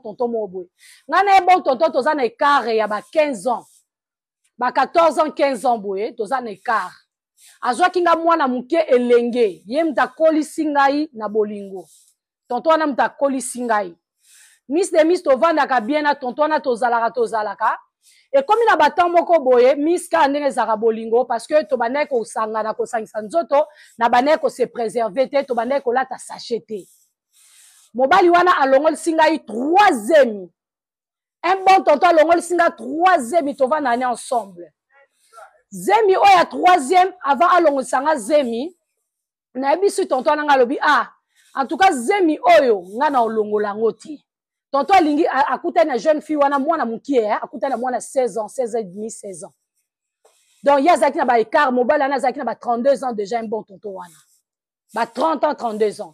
tonton moboy ngana e bon tonton toza na écart ya ba 15 ans ba 14 ans 15 ans boye toza na écart azwaki nga mwana muke elenge ye mutakolisi ngai na bolingo tonton wana mutakolisi ngai Miss de Miss tovandaka bien na tonton wana tozalaka et comme na batan moko boye Miss ka ndenge ezaka bolingo parce que to bandai ko sangana ko sangisa nzoto na bandai ko se préserver te to bandai ko lata sachet te mobali wana alongol singai 3e un bon tonton alongol singa 3e to vanda na ensemble zemi oya 3e avant alongol sanga zemi na bisu tonton nga lobi en tout cas zemi oyo nga na olongola ngoti tonton alingi akuta na jeune fille wana mwana mukie akuta na mwana 16 ans 16 et demi 16 ans donc yazaki na ba écart mobile ana zaki na ba 32 ans déjà un bon tonton wana ba 30 ans 32 ans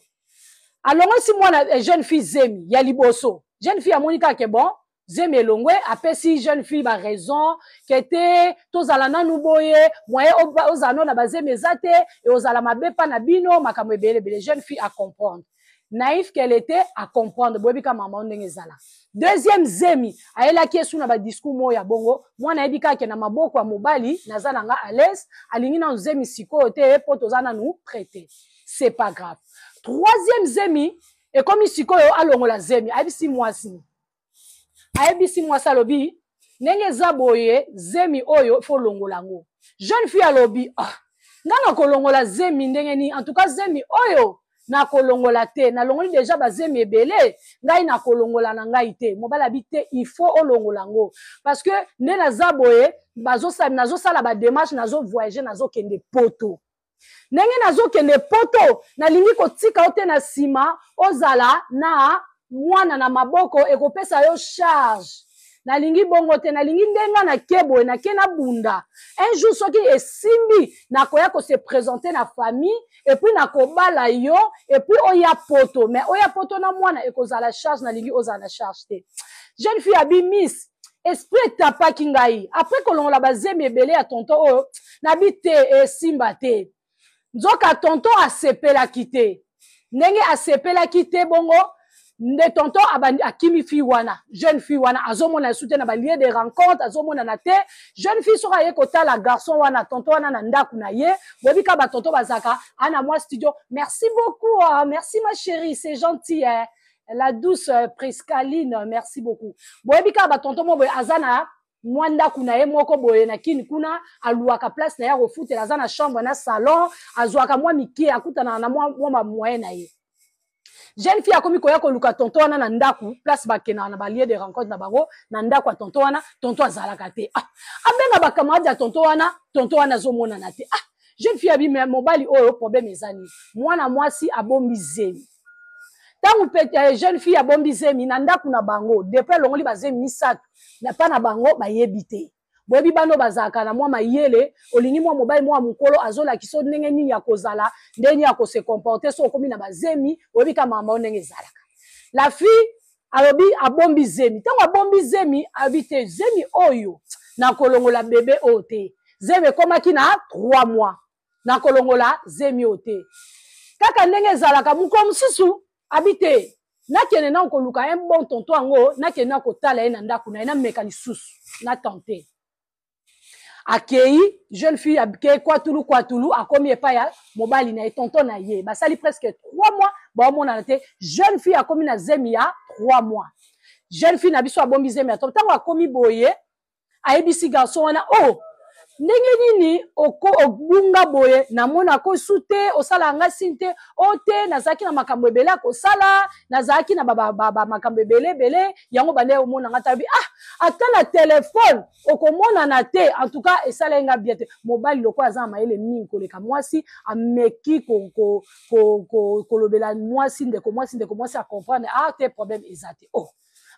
alors si mwana jeune fille zemi ya liboso jeune fille amonika ke bon zemi elongwe apesi jeune fille ba raison kete tozala nanu boye moye ozano na bazemi ezate et ozala mabepa na bino makambo ebele jeune fille à comprendre naïf qu'elle était à comprendre boyebi ka maman ndenge zala deuxième zemi ayela ki esu na ba discours moya bongo mwana yebi ka ke na maboko ya mobali nazana nga à l'aise alingi na zemi siko te po tozana nous prêter c'est pas grave troisième zemi et comme siko yo alongola zemi ayebisi mwasi alobi ndenge za boye zemi oyo fo longola ngo jeune fille alobi ngana kolongola zemi ndenge ni en tout cas zemi oyo na kolongola te na longoli déjà bazemi ebele ngai na kolongola na ngai te mobala habité il faut olongola ngo parce que ne na za boye nazo sala ba démarche nazo voyager nazo kende poto ndenge nazo kende poto na lingi kotika ote na sima ozala na mwana na maboko ekopesa yo charge na lingi bongo te na lingi ndenga na kebo na kena bunda un jour soki esimbi na koya ko se présenter na famille et puis na kobala yo et puis oya poto mais oya poto na mwana ekozala charge na lingi ozala charge te jeune fille abi Miss esprit tapaki ngai après kolongola bazemi ebele ya tonton oyo na bite esimba te nzoka tonton asepelaki te ndenge asepelaki te bongo nde tonton akimi fille wana jeune fille wana azomona soutien na ba lieu de rencontre azomona na te jeune fille soka ye kotala garçon wana tonton wana na ndaku na ye bobika ba tonton bazaka ana moi studio merci beaucoup merci ma chérie c'est gentil la douce Priscaline merci beaucoup bobika ba tonton mo boy azana mwanda kuna ye moko boye na kini kuna aluaka place na ya refutela azana chambre na salon azwaka mwa mikie akutana na mwa moyen na ye jeune fille akomi koya koluka tonton wana na ndaku place bakena na ba lieu de rencontre na bango na ndaku tonton wana tonton azalaka te abenga ba camarade ya tonton wana zomona na te jeune fille abi mobali oyo problème ezani mwana mwasi abombi zemi tangu pete jeune fille abombi zemi na ndaku na bango depuis longoli bazemi misatu na pa na bango bayebi te boyebi bano bazaka na mwa mayele olingi mwa mobali mwa mukolo azola kiso ndenge nini ya kozala ndenge ya ko se comporter so komi na bazemi boyebi ka mama ndenge zalaka la fille alobi abombi zemi tango abombi zemi abite zemi oyo na kolongola bébé ote zemi komaki na 3 mois na kolongola zemi ote kaka ndenge zalaka muko msusu abite nakene na koluka un bon tonton ango nakene na kotala ye na ndaku na ye na meka lisusu na tenter akei jeune fille akei kwatulu akomi epa ya mobali na ye tonton na ye basali presque 3 mois baomona te jeune fille akomi na zemi ya 3 mois jeune fille na biso abombi zemi ya tango akomi boye ayebisi garçon wana ndenge nini obunga boye namona ko sute osala nga sinte ote nazaki na makambo ebele akosala nazaki na makambo ebele yango bande omona nga tabi ata na telefone okomona na te en tout cas esala nga bien te mobali loko aza mayele mingi koleka mwasi ameki kolobela mwasi ndeko mwasi a comprendre te problème ezate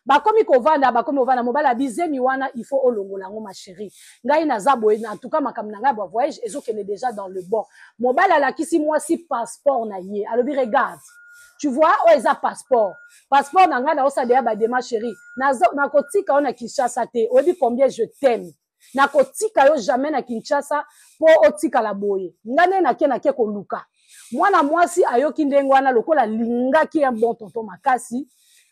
bakomi kovanda bakomi ovanda mobali abizemi wana il faut olongola ngo ma chérie ngai naza boye en tout cas makambo na ngai ba voyage ezokende déjà dans le bon mobali alakisi mwasi passeport na ye alobi regarde tu vois eza passeport na ngai na osadea ba démarche chérie na kotika ona Kinshasa te oyebi combien je t'aime na kotika yo jamais na Kinshasa po otika la boye ngane na ke koluka mwana mwasi ayoki ndengo wana lokola lingaki un bon tonton makasi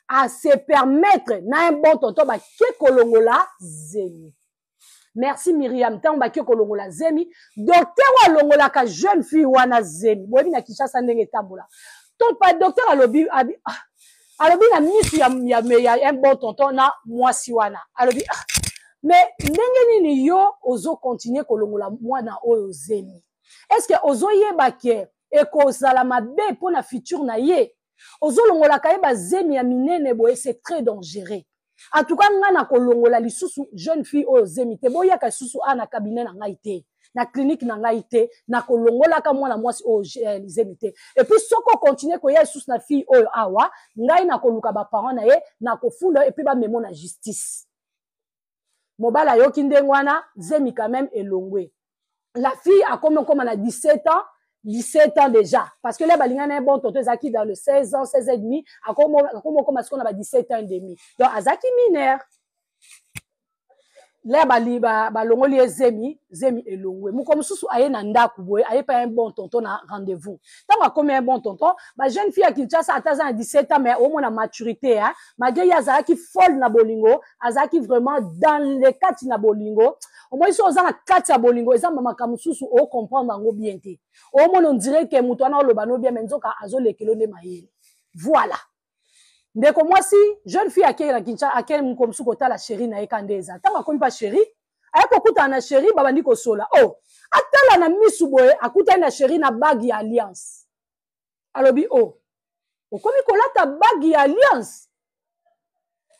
à se permettre na un bon tonton ba ke kolongola zemi. Merci Myriam, tant ba ke kolongola zemi. Docteur wa longola ka jeune fille wana zemi. Boyebi na Kinshasa ndenge tambola. Donc pas docteur alobi na misu ya un bon tonton na mwasi wana. Alobi mais ndenge nini yo ozo continuer kolongola mwana oyo zemi. Est-ce que ozo yeba ke ekozala mabe pour na futur na ye? Ozo longola kayeba zemi ya minene boye c'est très dangereux. En tout cas nga na kolongola lisusu jeune fille oyo zemi te boya ka susu ana cabinet na ngai te na clinique na ngai te na kolongola ka mwana mwasi oyo zemi te. Et puis soko continuer ko ya susu na fille oyo awa ngai na koluka ba parents na ye na kofunda et puis ba memo na justice. Mobala yoki ndengwana zemi quand même elongwe. La fille a comme à 17 ans. 17 ans déjà. Parce que là, il y a un bon tonton Zaki dans le 16 ans, 16 ans et demi. À comment on a 17 ans et demi. Donc, Azaki mineur. Là, l'ongoli est zemi et longwe. Mou comme sous aye nanda kuboye, aye pas un bon tonton na rendez-vous. Tant qu'on comme un bon tonton, jeune fille à Kinshasa à 17 ans, mais au moins la maturité, hein. Malgré Azaki folle na bolingo, Azaki vraiment dans les quatre na bolingo. Au moins, ils sont dans la quatre na bolingo, ils ont maman comme sous au comprendre en bien té. Au moins, on dirait que moutouana le bano bien, mais nzoka azo le kilo de maïe. Voilà. Ndeko moi si jeune fille akeye na Kinshasa akeye mkomsu kota la chérie na ekandeza tanga komi pa chérie ayako kuta na chérie babandi ko sola oh atala na misu boye akuta na chérie na bague ya alliance alobi oh okomi kolata bague ya alliance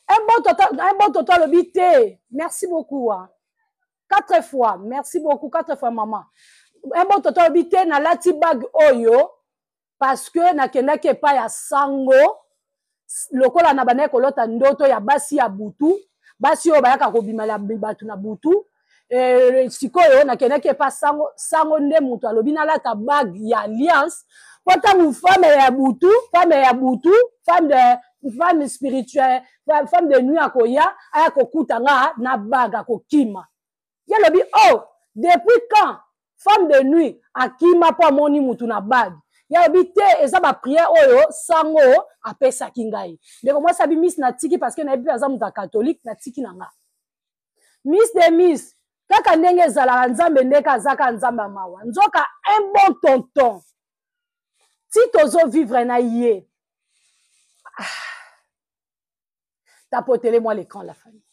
un bon total alobi te merci beaucoup hein. 4 fois merci beaucoup 4 fois maman un bon total alobi te na lati bague oyo parce que na kendake pa ya sango lokola na bana kolota ndoto ya basi ya butu basi oyo bayaka kobimala batu na butu sikoyo na keneke pa sango nde mutu alobi na lata bague ya alliance potangu femme spirituelle femme de nuit akoya aya kokutanga na bague akokima ya lobi oh depuis quand femme de nuit akima po amoni mutu na bague ya obité eza ba prière oyo sango apesa kingai ndeko moi sabi miss na tiki parce que na ebi aza muta catholique na tiki nanga miss de miss kaka ndenge ezala nzambe ndeka azaka nzamba mawa nzoka un bon tonton si tozo vivre na ye tapotez-moi l'écran la famille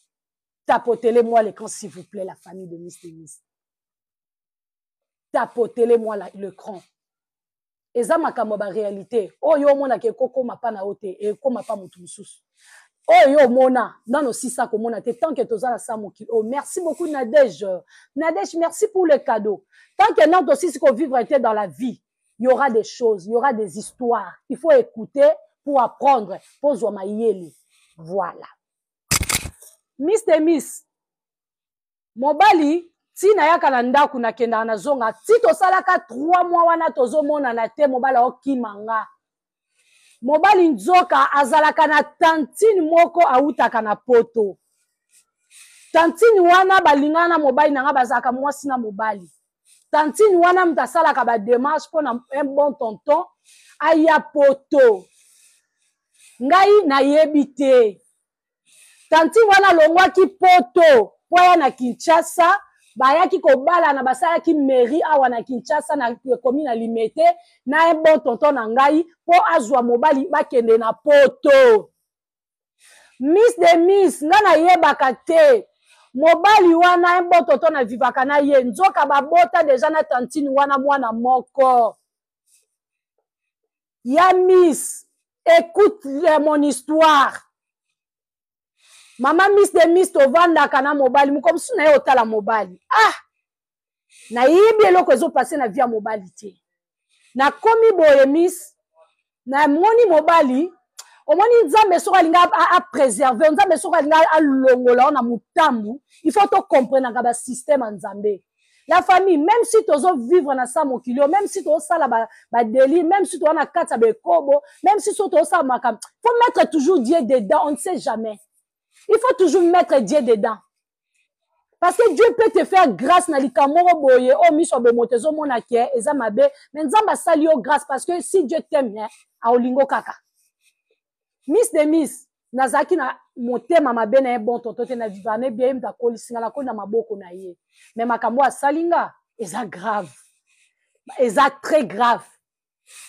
tapotez-moi l'écran s'il vous plaît la famille de miss de miss tapotez-moi l'écran eza makambo ba réalité oyo mona ke koko mapa na ote e ko mapa mutu mususu oyo mona nano sisa ko mona te tant que tozala sa moki oh merci beaucoup Nadège merci pour le cadeau tant que non aussi qu'on vivre était dans la vie il y aura des choses il y aura des histoires il faut écouter pour apprendre pour zo mayeli voilà Miss de Miss mobali si na yaka na ndaku na kenda na zonga si to salaka 3 mois wana tozo mona na te mobala okimanga mobali nzoka azalaka na tantine moko autaka na poto tantine wana balingana mobali nanga bazaka mwasi na mobali tantine wana mtasalaka ba démarche pour un bon tonton aya poto ngai na yebite tantine wana longwaki poto poya na Kinshasa bayaki kobala na basalaki mairie awa na Kinshasa na komi na limete na un bon tonton na ngai po azwa mobali bakende na poto miss de miss nga na yebaka te mobali wana un bon tonton na vivaka na ye nzoka babota deja na tantine wana mwana moko ya miss écoute mon histoire Maman miss de miss to vanda kana mobali mukom suna ye otala mobali na yibi eloko ezo passer na via mobali te na komi boye miss na moni mobali omoni nzambe soka linga a préserver nzambe soka linga a longola na mutambu il faut to comprendre nga ba système nzambe la famille même si tozo vivre na sa mokilio même si to sala ba délit même si to na kata be kobo même si to sala makam faut mettre toujours Dieu dedans on ne sait jamais. Il faut toujours mettre Dieu dedans. Parce que Dieu peut te faire grâce na likamoro boye o miso be motezo mona ke eza mabe mais nzamba sali yo grâce parce que si Dieu t'aime a olingo kaka. Miss de miss nazaki na motema mabe na ye bon tonton te na vivane bien mta kolisinga na koli na maboko na ye mais makambo asalinga eza grave eza très grave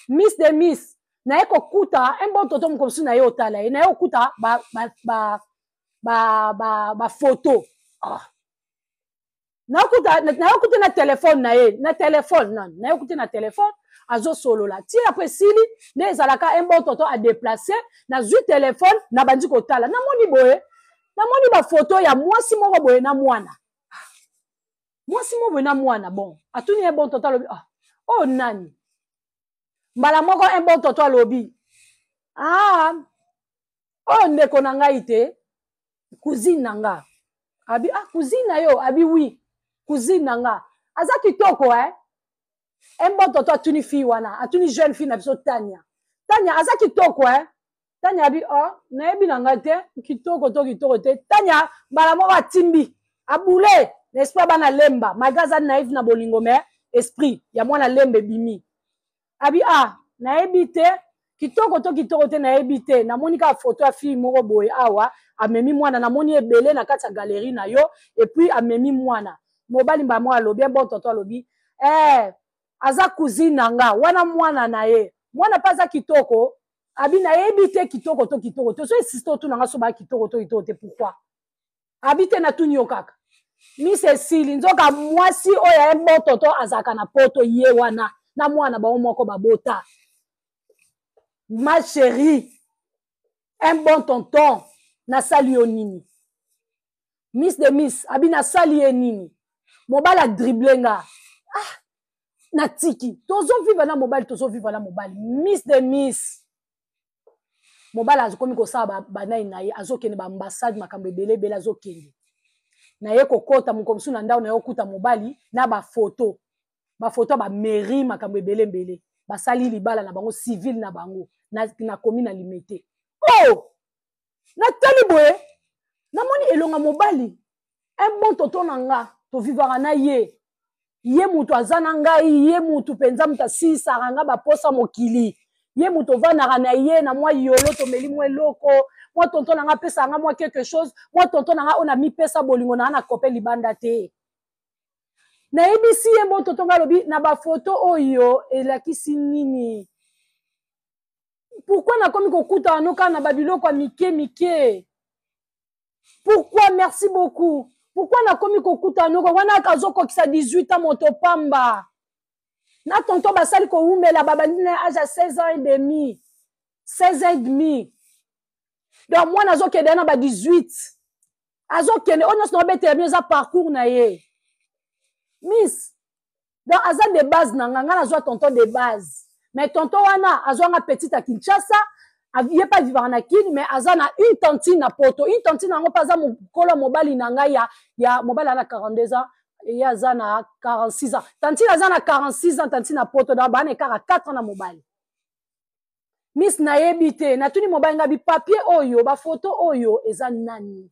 miss de miss na ye kokuta un bon tonton mokomisi na ye otala ye na ye okuta ba photo na ye okuta na telefone na ye na telefone na ye okuta na telefone azosolola ti après sili nde ezalaka un bon tonton adéplace nazwi telefone na bandi kotala namoni boye namoni bafoto ya mwasi moko boye na mwana mwasi moko boye na mwana bon atuni un bon tonton alobi oh nani mbala moko un bon tonton alobi oh ndeko na ngai te cousine na nga abi cousine na yo abi oui cousine na nga aza kitoko un bon tonton atuni fille wana atuni jeune fille na biso Tania aza kitoko Tania abi nayebi na nga te kitoko te Tania mbala moko atimbi abule l'espoir bana lemba magaza naïf na bolingo mais esprit ya mwana lembe bimi abi nayebi te kitoko te nayebi te namoni ka photo ya fille moko boye awa amemi mwana namoni ebele na kati ya galerie na yo et puis amemi mwana mobali mba mo alobi bon tonton alobi aza cousine na nga wana mwana na ye mwana pa aza kitoko abi nayebi te kitoko te so insiste otuna nga so ba kitoko te pourquoi abi te natuni yo kaka Miss Cécile nzoka mwasi oyo bon tonton azaka na poto ye wana na mwana ba moko babota ma chérie un bon tonton na sali yo nini miss de miss abi na sali ye nini mobala driblenga na tiki tozo vivre na mobali miss de miss mobala azokomi kosala banai na ye azokende ba ambassade makambo ebele azokende na ye kokota mokomisi na ndao na ye okuta mobali na bafoto ba mairie makambo ebele basali libala na bango civil na bango na komi na limete natali boye namoni elonga mobali un bon tonton na nga tovivaka na ye mutu aza na ngai ye mutu penza mutu asilisaka nga baposa mokili ye mutu ovandaka na ye na mwa yolo tomeli mwa eloko mwa tonton na nga apesaka nga mwa quelque chose mwa tonton na nga oyo namipesa bolingo na nga na kope libanda te nayebisi ye bon tonton nga alobi na bafoto oyo elakisi nini pourquoi nakomi kokuta wano kaka na babiloko ya mike pourquoi merci beaucoup pourquoi nakomi kokuta wano wana azokokisa 18 ans moto pamba na tonton basali kowumela babandi na âge ya 16 ans et demi 16 ans et demi donc mwana azokende na ba 18 azokende oyo nyonso na obetela bino eza parcours na ye miss donc aza de base na nga nazwa tonton de base mais tonton wana azwanga petite à Kinshasa ye pas vivre na kini mais aza na une tantine na poto une tantine nango pa aza mokolo mobali na ngai ya mobali ana 42 ans ye aza na 46 ans tantine aza na 46 ans tantine na poto donc bana ekaka 4 ans na mobali miss nayebi te natuni mobali nga bipapier oyo bafoto oyo eza nani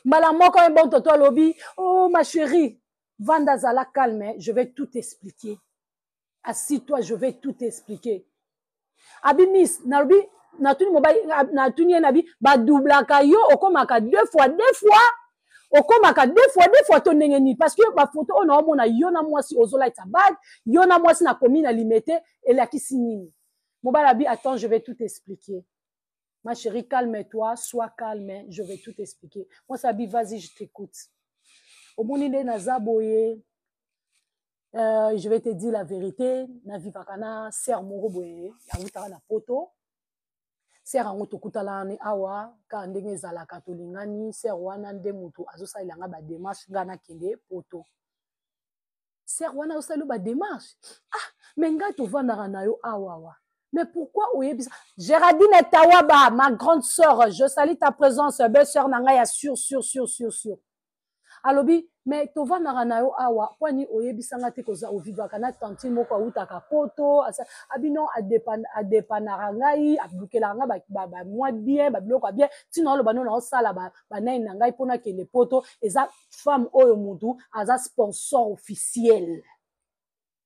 mbala moko un bon tonton alobi oh ma chérie Vanda zala calme, je vais tout expliquer. Assis-toi, je vais tout expliquer. Abi miss, nabi, natuni mobile, natuni nabi, ba doublaka yo, okomaka deux fois, okomaka deux fois ton nengeni, parce que ma photo on a mona yo na mwasi ozola itabad, yo na mwasi na komi na limete, et la kisinini. Mobile abi, attends, je vais tout expliquer. Ma chérie, calme-toi, sois calme, je vais tout expliquer. Moi, Sabi, vas-y, je t'écoute. Au moni de nazaboye, je vais te dire la vérité. Na vivakana ser moro boye, ya utara na poto. Ser ango tokutala ni awa ka ndenge zala katolingani ser wana nde mutu azosa ilanga ba démarche ngana kende poto. Ser wana osalo ba démarche. Mais nga tovandaka na yo awa. Mais pourquoi oyebisa? Géraldine Tawaba, ma grande sœur, je salue ta présence, belle sœur nanga ya sûr. Alobi mais tovandaka na yo awa kwani oyebisanga te koza ovivaka na tantine moko autaka poto abino adepanaka ngai abukelaka nga bamwa bien babiloko ya bien ntina oloba no naosala banai na ngai mpona kende poto eza femme oyo mutu aza sponsor officiel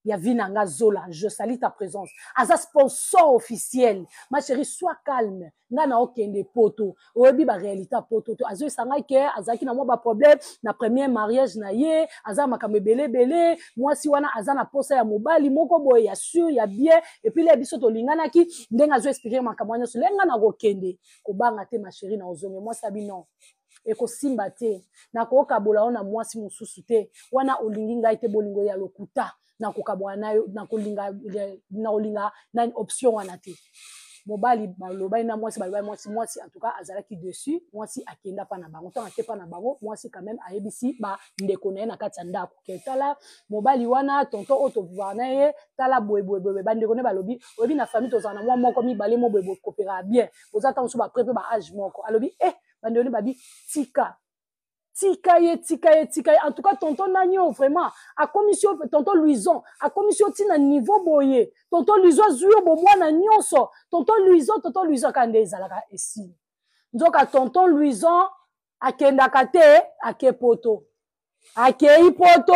ya Vinanga Zola, je salue ta présence. Aza sponsor officiel. Ma chérie, sois calme. Nga na okende poto. Oyebi ba réalité poto. Azo sanga ke azaki na mo ba problème na premier mariage na ye, aza makambe belé. Moi si wana aza na posa ya mobali moko boye ya sûr, ya bien et puis les biso to lingana ki ndenga zo expliquer makambo nyonso. Lenga na okende ko banga te ma chérie na ozonge. Moi sabi non. Eko simba te. Na ko kabola ona moi si mususu te. Wana olingi ngai te bolingo ya lokuta. Na kokabwa nayo na kolinga na option wana te mobali balobali na mwasi balobali mwasi en tout cas azalaki dessus mwasi akenda pa na bango tant ate pa na bango mwasi quand même ayebisi ba ndeko na ye na kati ya ndako ketala mobali wana tonton oto voir na ye tala boye ba ndeko ne balobi oyebi na famille tozana mwa moko mibale mo boye kopera bien ozata nso ba prépa ba âge moko alobi ba ndeko ne babi tika ye. En tout cas, tonton Nagno, vraiment, à commission, tonton Louison, à commission, tina niveau boye, tonton Louison, zuyo boboa na nyonso, tonton Louison, kande zalaka esi. Donc, à tonton Louison, à kendakate, à ke poto. À ke poto,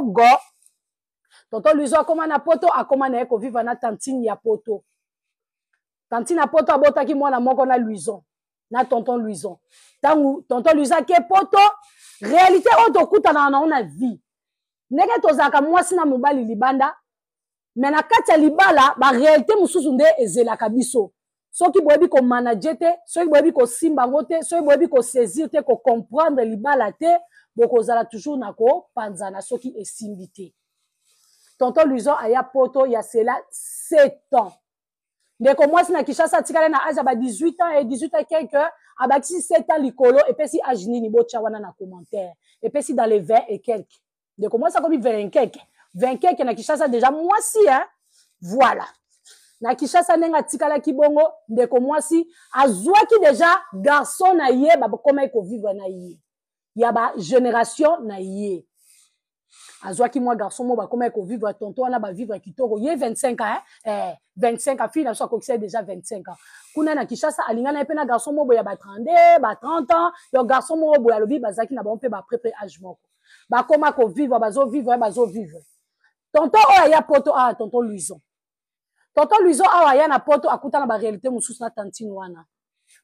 go. Tonton Louison, comment na poto, a comment na eko viva na tantine ya poto. Tantine ya poto, abota ki mwana moko na Louison. Na tonton Louison. Tangu tonton Louison ke poto réalité oto kuta na vie. Ndenge tozaka mwasi na mobali libanda mais na kati ya libala ba réalité mususu nde ezelaka biso. Soki boyebi ko manager te, soki boyebi ko simba ngote, soki boyebi ko saisir te, ko comprendre libala te, bokozala toujours na ko panzana soki esimbi te. Tonton Louison aya poto ya cela 7 ans. Ndeko mwasi na Kishasa tikale na âge ba 18 ans et 18 ans quelque abaki 7 ans likolo et puis si âge nini bocha wana na commentaire et puis si dans les 20 et quelques ndeko mwasi comme 20 quelques na Kishasa déjà mwasi hein voilà na Kishasa nenga tikala kibongo ndeko mwasi azwaki déjà garçon na ye ba comment ko vivre na ye ya ba génération na ye azwaki moi garçon mo ba comment ko vivre tonton wana ba vivre kitoko ye 25 ans 25 ans fille na so ko déjà 25 ans kuna na Kishasa alingana pe na garçon mo boya ba 30 ba 30 ans yo garçon mo boya lobi bazaki na ba on pe ba préparer âge moko ba comment ko vivre bazo vivre tonton o ya poto tonton Louison awa ya na poto akuta na ba réalité mususu na tantine wana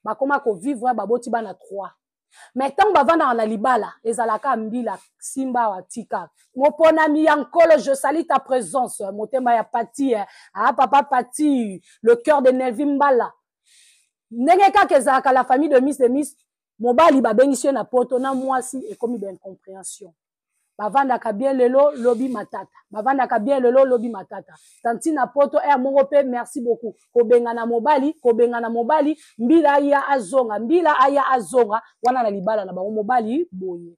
ba comment ko vivre ba boti ba na 3 mais tant bavanda na libala ezalaka mbila simba wa tika mopona mi yankolo je salue ta présence motema ya pati papa pati le cœur de Nelvin Mbala ndenge kaka ezalaka la famille de Miss mobali babengisi na poto na mwasi ekomi ben compréhension bavandaka bien lelo lobi matata tanti na poto mongo pe merci beaucoup kobenga na mobali mbila aya azonga wana na libala na bango mobali boye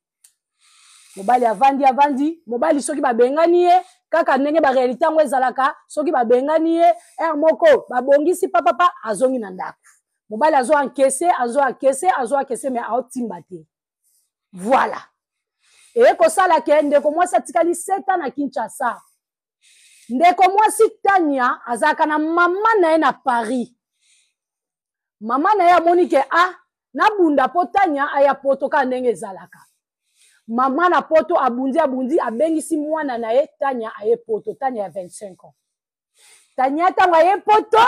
mobali avandi mobali soki babengani ye kaka ndenge ba réalité ngo ezalaka soki babengani ye moko babongisi papa azongi na ndako mobali azo encaisser mais aotimba te voilà. Et ko sala ke ndeko mwasi atikali 7 ans na Kinshasa. Ndeko mwasi Tania azaka na mama na ye na Paris. Mama na ye amoni ke na bunda po Tania aya poto ka ndenge ezalaka. Mama na poto abundi abengisi mwana na ye Tania aye poto Tania ya 25 ans. Tania tanga ye poto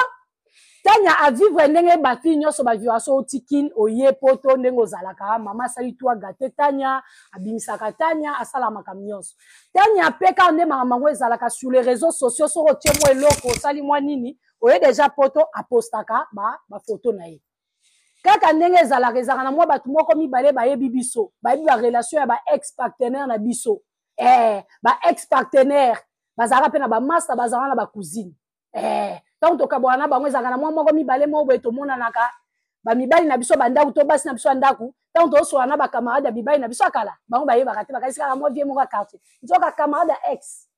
Tania a vivre ndenge ba fille nyonso ba vivre so tikin oye poto ndenge ozalaka mama sali toi gâté Tania abimisaka Tania asala makamnyonso Tania peka nde mamango ezalaka sur les réseaux sociaux so rotie mo eloko sali mwa nini oye déjà poto apostaka ba photo na ye kaka ndenge ezalaka na mwa batu moko mibale ba yebi biso ba yebi ba relation ya ba ex partenaire na biso ba ex partenaire bazara pe na ba master bazara na ba cousine tant to kabwana bango ezaka na mwa moko mibale mo boye to mona naka ba mibali na biso bandaku to basi na biso ndaku tant to so na ba camarade ya mibali na biso akala bango baye bakati bakasi kala mo vie mo ka quartier nzoka camarade ex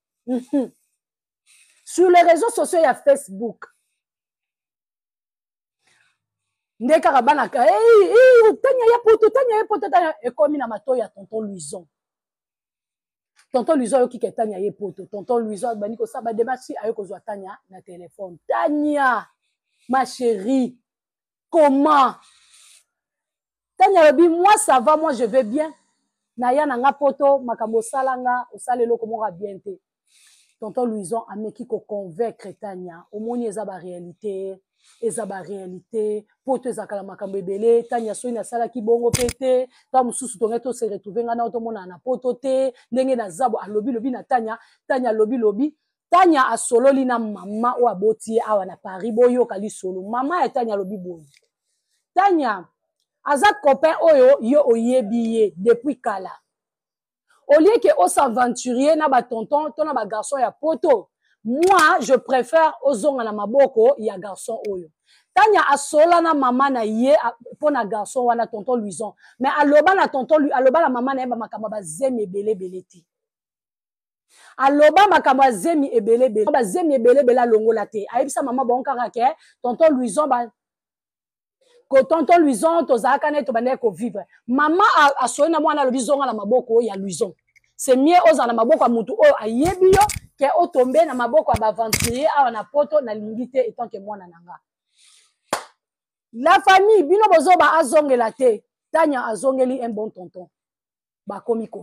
sur les réseaux sociaux ya Facebook ndeka kabana ka Tania ya poto ekomi na mato ya tonton Louison yoki ke Tania ye poto tonton Louison bani ko saba démarche ayoko zwa Tania na téléphone Tania ma chérie comment Tania lobi moi ça va moi je vais bien na ya na nga poto makambo salanga osalelo komo ka bien te tonton Louison ameki ko convaincre Tanya omoni eza ba réalité poto ezakala makambo ebele Tanya soki nasalaki bongo pete ta mususu tonge to se retrouver ngana otomona na poto te ndenge na zabo alobi lobi na Tanya lobi Tanya asololi na mama o aboti awa na Paris boyoka lisolo mama ya Tanya lobi boyi Tanya aza copain oyo yo oyebi ye depuis kala au lieu que on s'aventurier na ba tonton to na ba garçon ya poto moi je préfère ozonga na maboko ya garçon oyo Tanya asola na mama na ye po na garçon wana tonton Louison mais aloba na tonton aloba na mama na ye ba makambo ba zemi ebele ti aloba makambo ba zemi ebele longola te ayebisa mama bon kaka ke tonton Louison ba ko tonton Louison tozaka na to bande ko vivre mama asola na mwana lobi zonga na maboko ya Louison c'est mieux oza na maboko ya mutu o ayebi yo ke o tombe na maboko ya baventurier awa na poto na lingite etant que mwana nanga la famille bino bozo ba azongela te Tanya azongeli un bon tonton bakomi ko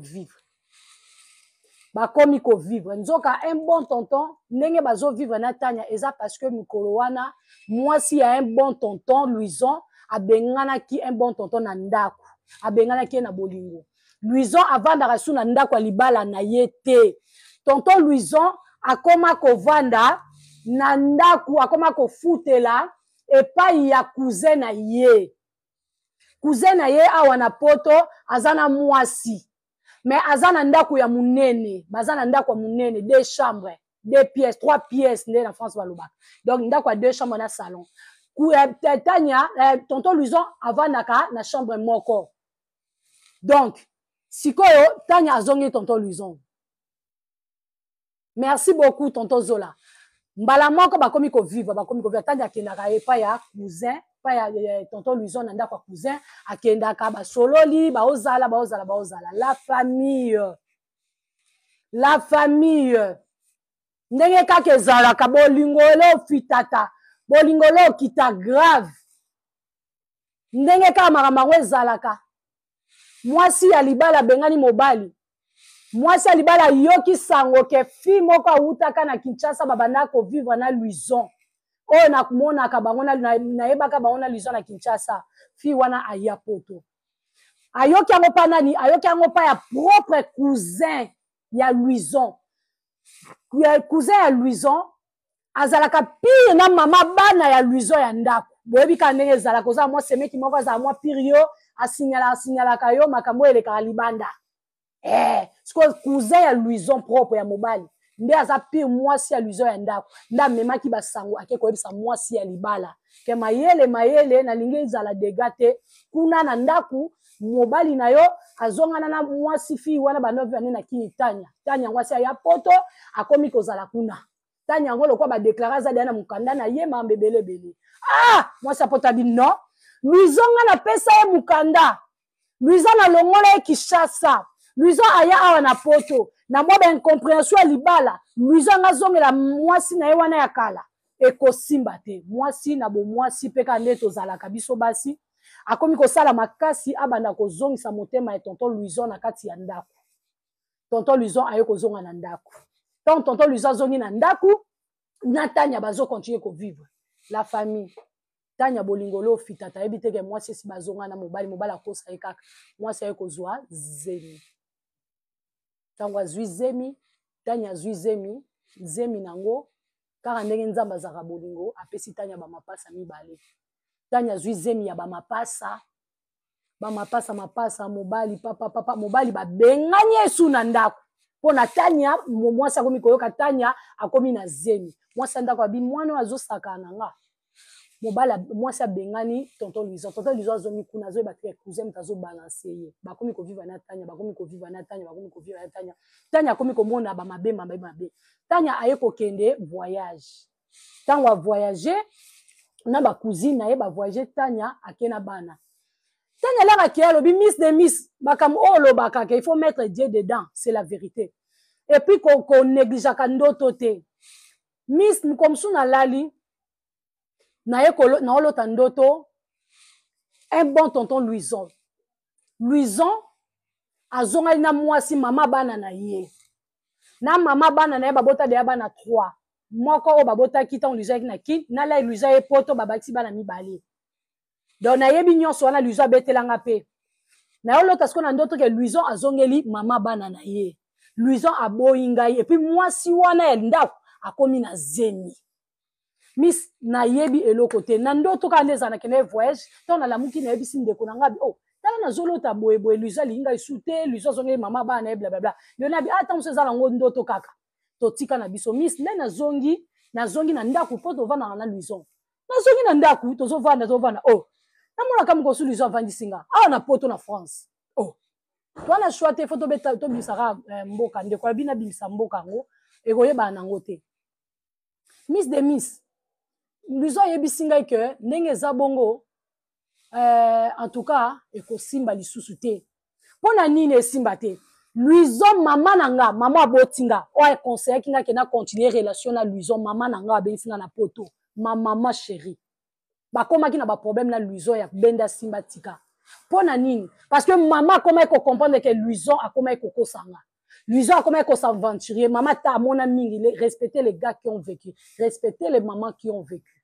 vivre nzoka un bon tonton ndenge bazo vivre na Tanya eza parce que mikolo wana mwasi ya un bon tonton Louison abengana ki un bon tonton na ndako abengana ki na bolingo Louison avandaka su na ndako ya libala na ye te tonton Louison akoma kovanda na ndako akoma kofutela epai ya cousin na ye awa na poto azana mwasi mais azana ndako ya munene bazana ndako ya munene 2 chambres 2 pièces 3 pièces nde na France balobaka donc ndako ya 2 chambres na salon Tanya tonton Louison avandaka na chambre moko donc sikoyo Tanya azongi tonton Louison merci beaucoup tonton Zola mbala moko bakomi ko vivre Tanya akendaka epai ya cousin pa ya tonton Louison na ndako ya cousin akendaka basololi baozala la famille ndenge kaka ezalaka bolingolo fitata bolingolo kita grave ndenge kaka makambo ezalaka mwasi ya libala bengani mobali mwasi ya libala yoki sango ke fi moko awutaka na Kinshasa babanda ko vivre na Louison oyo nakumonaka bango nayebaka bango na Louison na Kinshasa fi wana aya poto ayoki yango pa nani ayoki yango pa ya propre cousin ya Louison azalaka pire na mama bana ya Louison ya ndako boyebi ka ndenge ezalaka ozala mwa semeki moko azala mwa pire yo asinyalaka yo makambo elekaka libanda siko cousin ya Louison propre ya mobali nde aza pire mwasi ya Louison ya ndako nde amemaki basango ake koyebisa mwasi ya libala ke mayele nalingi ezala dega te kuna na ndako mobali na yo azongana na mwasi fi wana ba 9 années na kini Tanya mwasi ya poto akomi kozala kuna Tanya ngo lokwa ba déclarer za na mukanda na ye mambe belebele mwasi apota bino Louison na pesa ye mukanda Louison na longola ye Kinshasa Louison aya awa na poto na mwa ba incompréhension ya libala Louison ngazongela mwasi na ye wana ya kala ekosimba te mwasi na bo mwasi peka nde tozalaka biso basi akomi kosala makasi abanda kozongisa motema ya tonton Louison na kati ya ndako tonton Louison aye kozonga na ndako tonton Louison zongi na ndako na Tanya bazo continuer ko vivre la famille Tanya bolingolo fitata yebi teke mwasi si bazonga na mobali akosa ye kaka mwasi aye kozwa zemi tango azwi zemi Tanya azwi zemi nango kaka ndenge nzamba azaka bolingo apesi Tanya bamapasa mibale Tanya azwi zemi ya bamapasa mobali papa mobali babengani esu na ndako pona Tanya mwasi akomi koyoka Tanya akomi na zemi mwasi ndako abi mwana azosaka nanga mobala mwasi abengani tonton Louison azomi kuna azoyeba te cousin tazo balancer ye bakomi ko vivre na Tanya Tanya akomi komona ba mabe Tanya aye kokende voyage tango voyager na ba cousine na ye ba voyager Tanya akena bana Tanya la ki alobi miss de miss bakam olo bakaka il faut mettre Dieu dedans c'est la vérité et puis ko néglige ka ndoto te miss mkomsu na lali na ye na olota ndoto un bon tonton Louison azongali na mwasi mama bana na ye na mama bana na ye babota deya bana 3 moko oyo babotaki ntango luizo ayaki na kini nala luizo ye poto babakisi bana mibale donc nayebi nyonso wana luizo abetelanga mpe nayolota siko na ndoto ke luizo azongeli mama bana na ye luizo aboyi ngai epuis mwasi wana ya ndako akomi na zemi Miss nayebi eloko te na ndoto kaka nde ezalaka na voyage ntango nalamuki nayebisi ndeko na ngai oh tala nazolota boyeboye luizo alingi ngai su te luizo azongeli mama bana na ye blablabla yo nayebi ata mosu ezala yango ndoto kaka totika na biso Miss nde nazongi na ndako mpo tovandaka na luizo nazongi na ndako tozovanda oh namonaka mokosu luizo avandisi nga awa na poto na France oh twana shwa te fo tobimisaka mboka ndeko yabi nabimisa mboka yango ekoyebana nango te Miss de Miss luizo ayebisi ngai ke ndenge eza bongo en tout cas ekosimba lisusu te mpona nini esimba te luizo mama na nga mama aboti nga oyo ekonseyaki nga ke na continue relation na luizo mama na nga abengisi nga na poto ma mama chérie bakomaki na baproblème na luizo ya benda simba tika mpona nini parce que mama akomaki kocomprendre ke luizo akomaki kokosanga luizo akomaki kosaventurer mama ta amona mingi respecter les gars qui ont vécu respecter les mamans qui ont vécu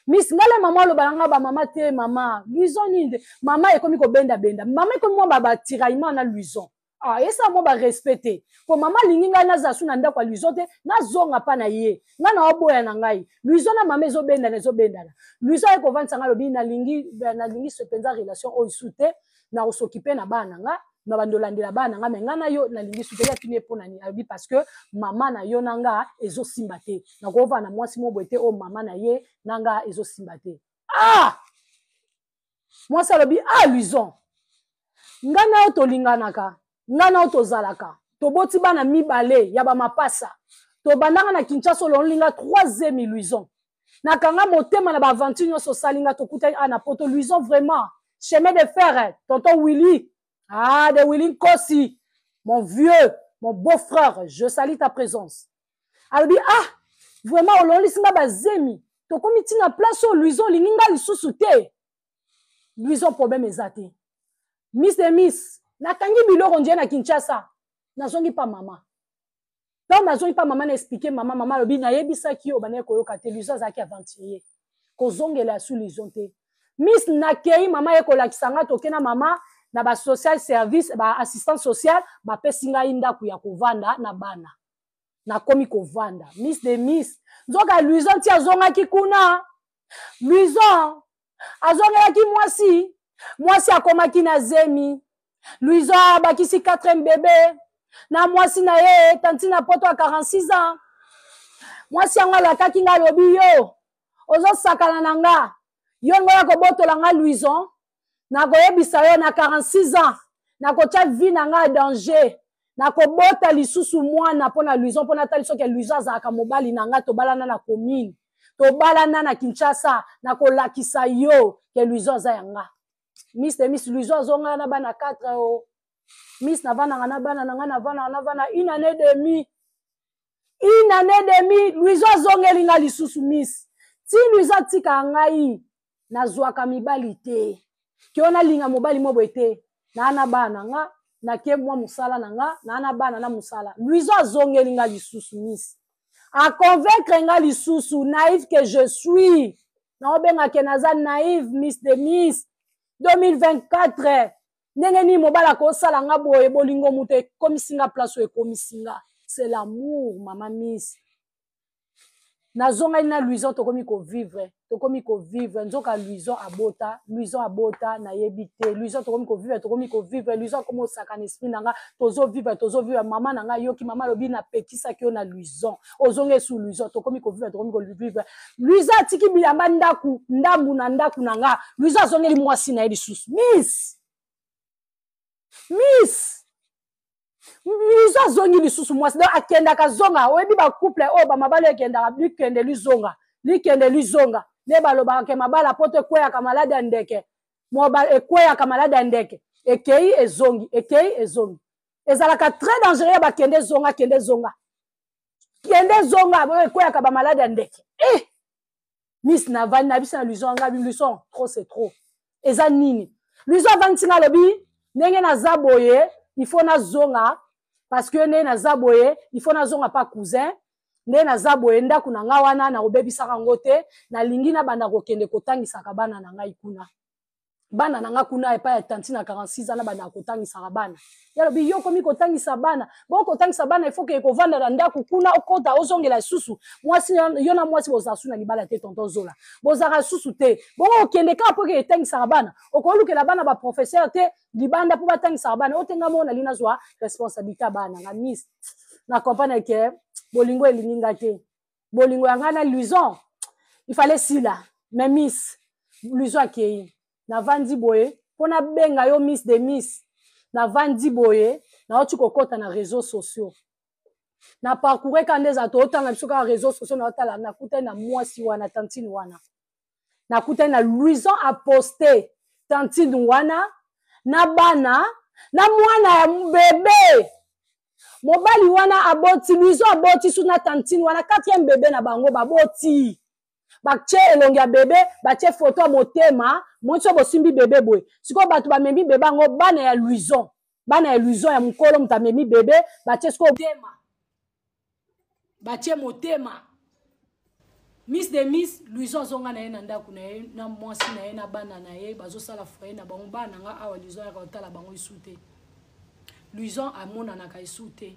Miss ngala mama aloba nga ba mama te mama luizo ninde mama ekomi kobenda mama ekomi mwa ba tiraillement na luizo ah esa mo ba respecter ko mama lingi nga na zasu na ndako luizo te na zonga pa na ye nga na oboya na ngai luizo na mama ezobenda luizo eko vantsa nga lobi na lingi se penza relation o sute na osokipe na bana nga na bandolandela bana nga menga na yo na lingi sute ya tine pona ni abi parce que mama na yo nanga ezosimba te na kova na mwasi mo boete o mama na ye nanga ezosimba te ah mwasi alobi ah luizo nga na otolinganaka nga na otozalaka toboti bana mibale ya bamapasa tobandanga na Kinshasa ololinga 3e luizo nakanga motema na baaventure nyonso osalinga tokutani na poto luizo vraiment chemin de fer tonton Willy ah de Willy Nkosi mon vieux mon beau-frère je salue ta présence alobi ah vraiment ololisinga bazemi tokomi tina place o luizo linginga lisusu te luizo problème eza te Miss de Miss nakangi biloko ndie na Kinshasa nazongi pa mama donc nazongi pa mama na expliquer mama lobi nayebisaki yo bana koyoka te luizo azalaki aventurier kozongela su luizo te Miss nakei mama ekolakisa nga tokena mama na ba social service ba assistance sociale bapesi ngai ndako ya kovanda na bana nakomi kovanda Miss de Miss nzoka luizo ti azongaki kuna luizo azongelaki mwasi akomaki na zemi luizo abakisi 4e bébé na mwasi na ye tanti na poto a 46 ans mwasi yango alakaki nga lobi yo ozosakana na nga yo ngoya kobotola nga luizo nakoyebisa yo na 46 ans nakotya vie na nga danger nakobota lisusu mwana mpona luizo mpona tali soki luizo azalaka mobali na nga tobalana na commune tobalana na Kinshasa nakolakisa yo ke luizo aza yanga Miss de Miss luizo azonga na bana 4 o Miss navana na bana nanga navana une année demi luizo azongeli nga lisusu Miss ti luizo tika ngai nazwaka mibali te kiona linga mobali mobo te na bana nga na ke mwa musala nanga na bana na musala luizo azongeli nga lisusu Miss a convaincre nga lisusu naïve que je suis na obenga ke naza naïve Miss de Miss 2024 ndenge ni mobala ko sala nga boye bolingo mute komisinga place e komisinga c'est l'amour mama Miss nazonga na luizo tokomi ko vivre nzoka luizo abota na yebite luizo tokomi ko vivre luizo komo saka esprit nanga tozo vivre mama nanga yoki mama lobi na pekisa ki na luizo ozonge su luizo tokomi ko vivre luizo atiki bilamba ndambu na ndaku nanga luizo azongeli mwasi na lisusu Miss luizo azongi lisusu mwasi donc akendaka zonga oyebi ba couple oyo bamabala ekendaka likende lizonga ne balobaka ke mabala poto ekweyaka malade ya ndeke ekweyaka malade ya ndeke ekei ezongi ezalaka très dangereux bakende zonga kende zonga ekweyaka bamalade ya ndeke Miss navani na biso na luizo anga luizo trop c'est trop eza nini luizo avanti nga lobi ndenge naza boye il faut na zonga parce que nde naza boye il faut nazonga pa cousin nde naza boye ndako na nga wana na obebisaka ngo te nalingi na banda kokende kotangisaka bana na ngai kuna bana na nga kuna epa ya tanti na 46 ans na banda kotangisaka bana yalobi yo komi kotangisa bana bo kotangisa bana il faut que kovanda na ndako kuna okota ozongela susu mwasi yo na mwasi bozasu na libala te tonton Zola bozaka susu te bo okende ka po ke etangisaka bana okolukela bana ba professeur te libanda po batangisaka bana otenga mona lina zwa responsabilité bana na miss na comprendre que bolingo elininga te bolingo yanga na Luison il fallait sila mais miss Luison akei na vandi boye pona benga yo miss de miss na vandi boye na oti kokota na réseaux sociaux na parcourir quand des ato otanga biso ka réseaux sociaux na otala na kuta na mwasi wana tantine wana na kuta na Luison a posté tantine wana na bana na mwana ya bébé mobali wana aboti Luison aboti suna tantine wana 4e bébé na bango baboti bakche elongi ya bébé bache photo ya motema monso bosimbi bébé boye siko bato bamemi bébé ngo bana ya Luison ya mukolo mutamemi bébé bache siko motema bache motema miss de miss Luison zonga na ye na ndako na ye na mwasi na ye na bana na ye bazosala foyer na bango bana nga awa Luison ya kotala bango isute Luison amonanaka isute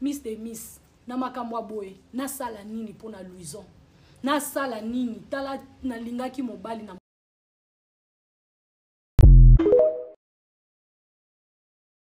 miss de miss na makambo boye na sala nini pona Luison na sala nini tala na lingaki mobali na